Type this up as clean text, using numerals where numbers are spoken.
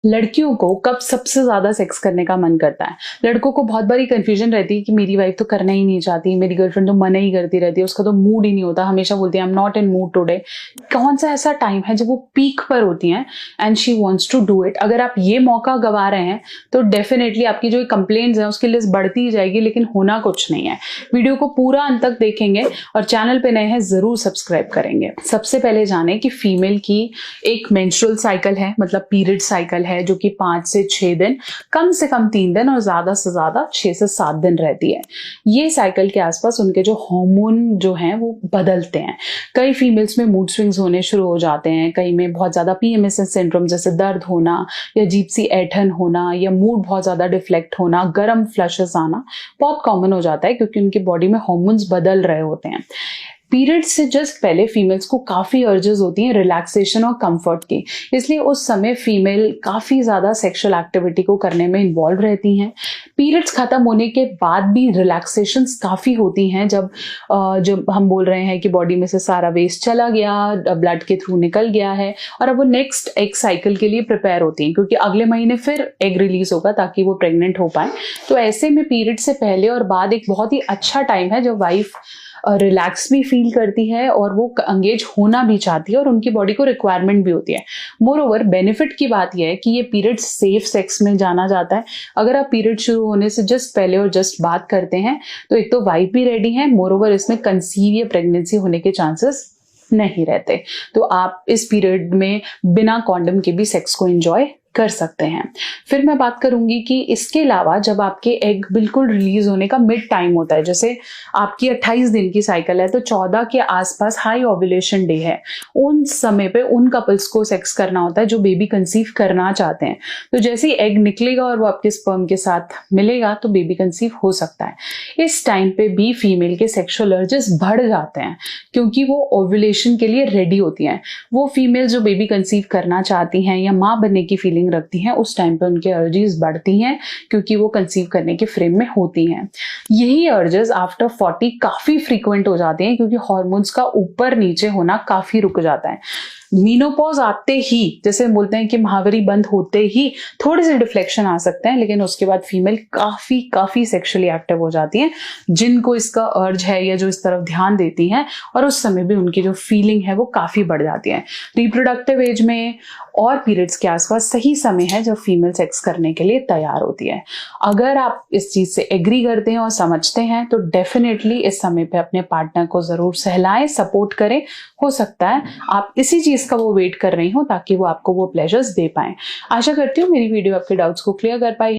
लड़कियों को कब सबसे ज्यादा सेक्स करने का मन करता है? लड़कों को बहुत बारी कंफ्यूजन रहती है कि मेरी वाइफ तो करना ही नहीं चाहती, मेरी गर्लफ्रेंड तो मना ही करती रहती है, उसका तो मूड ही नहीं होता, हमेशा बोलती है I am not in mood today. कौन सा ऐसा टाइम है जब वो पीक पर होती हैं and she wants to do it? अगर आप ये मौका गवा रहे हैं तो डेफिनेटली आपकी जो कंप्लेंट्स हैं उसकी लिस्ट बढ़ती ही जाएगी, लेकिन होना कुछ नहीं है। वीडियो को पूरा अंत तक देखेंगे और चैनल पे नए हैं जरूर सब्सक्राइब करेंगे। सबसे पहले जाने कि फीमेल की एक मेंस्ट्रुअल साइकिल है, मतलब पीरियड साइकिल है, जो कि 5 से 6 दिन, कम से कम 3 दिन और ज्यादा से ज्यादा 6 से 7 दिन रहती है। ये साइकिल के आसपास उनके जो हार्मोन जो हैं वो बदलते हैं। कई फीमेल्स में मूड स्विंग्स होने शुरू हो जाते हैं, कई में बहुत ज्यादा पीएमएस सिंड्रोम जैसे दर्द होना या अजीब सी ऐंठन होना या मूड बहुत ज्यादा डिफ्लेक्ट होना, गर्म फ्लशेस आना बहुत कॉमन हो जाता है क्योंकि उनकी बॉडी में हार्मोन्स बदल रहे होते हैं। पीरियड से जस्ट पहले फीमेल्स को काफी अर्जेस होती हैं रिलैक्सेशन और कंफर्ट की, इसलिए उस समय फीमेल काफी ज्यादा सेक्सुअल एक्टिविटी को करने में इन्वॉल्व रहती हैं। पीरियड्स खत्म होने के बाद भी रिलैक्सेशंस काफी होती हैं, जब हम बोल रहे हैं कि बॉडी में से सारा वेस्ट चला गया, ब्लड के थ्रू निकल गया है और अब वो नेक्स्ट एग साइकिल के लिए प्रिपेयर होती हैं क्योंकि अगले महीने फिर एग रिलीज होगा ताकि वो प्रेग्नेंट हो पाए। तो ऐसे में पीरियड से पहले और बाद एक बहुत ही अच्छा टाइम है जब वाइफ रिलैक्स भी फील करती है और वो एंगेज होना भी चाहती है और उनकी बॉडी को रिक्वायरमेंट भी होती है। मोर ओवर बेनिफिट की बात यह है कि ये पीरियड सेफ सेक्स में जाना जाता है। अगर आप पीरियड शुरू होने से जस्ट पहले और जस्ट बात करते हैं तो एक तो वाइफ भी रेडी है, मोर ओवर इसमें कंसीव या प्रेगनेंसी होने के चांसेस नहीं रहते। तो आप इस पीरियड में बिना कॉन्डम के भी सेक्स को एंजॉय कर सकते हैं। फिर मैं बात करूंगी कि इसके अलावा जब आपके एग बिल्कुल रिलीज होने का मिड टाइम होता है, जैसे आपकी 28 दिन की साइकिल है तो 14 के आसपास हाई ओव्यूलेशन डे है, उन समय पे उन कपल्स को सेक्स करना होता है जो बेबी कंसीव करना चाहते हैं। तो जैसे ही एग निकलेगा और वो आपके स्पर्म के साथ मिलेगा तो बेबी कंसीव हो सकता है। इस टाइम पे भी फीमेल के सेक्सुअल अर्जेस बढ़ जाते हैं क्योंकि वो ओव्यूलेशन के लिए रेडी होती हैं। वो फीमेल जो बेबी कंसीव करना चाहती हैं या माँ बनने की फीलिंग रखती हैं, उस टाइम पे उनके अर्जेस बढ़ती हैं क्योंकि वो कंसीव करने के फ्रेम में होती हैं। यही अर्जेस आफ्टर 40 काफी फ्रीक्वेंट हो जाते हैं क्योंकि हार्मोन्स का ऊपर नीचे होना काफी रुक जाता है। मीनोपॉज आते ही, जैसे बोलते हैं कि महावरी बंद होते ही थोड़े से डिफ्लेक्शन आ सकते हैं, लेकिन उसके बाद फीमेल काफी सेक्सुअली एक्टिव हो जाती हैं जिनको इसका अर्ज है या जो इस तरफ ध्यान देती हैं, और उस समय भी उनकी जो फीलिंग है वो काफी बढ़ जाती है। रिप्रोडक्टिव एज में और पीरियड्स के आसपास सही समय है जब फीमेल सेक्स करने के लिए तैयार होती है। अगर आप इस चीज से एग्री करते हैं और समझते हैं तो डेफिनेटली इस समय पे अपने पार्टनर को जरूर सहलाएं, सपोर्ट करें। हो सकता है आप इसी चीज का वो वेट कर रही हो ताकि वो आपको वो प्लेजर्स दे पाए। आशा करती हूँ मेरी वीडियो आपके डाउट्स को क्लियर कर पाई।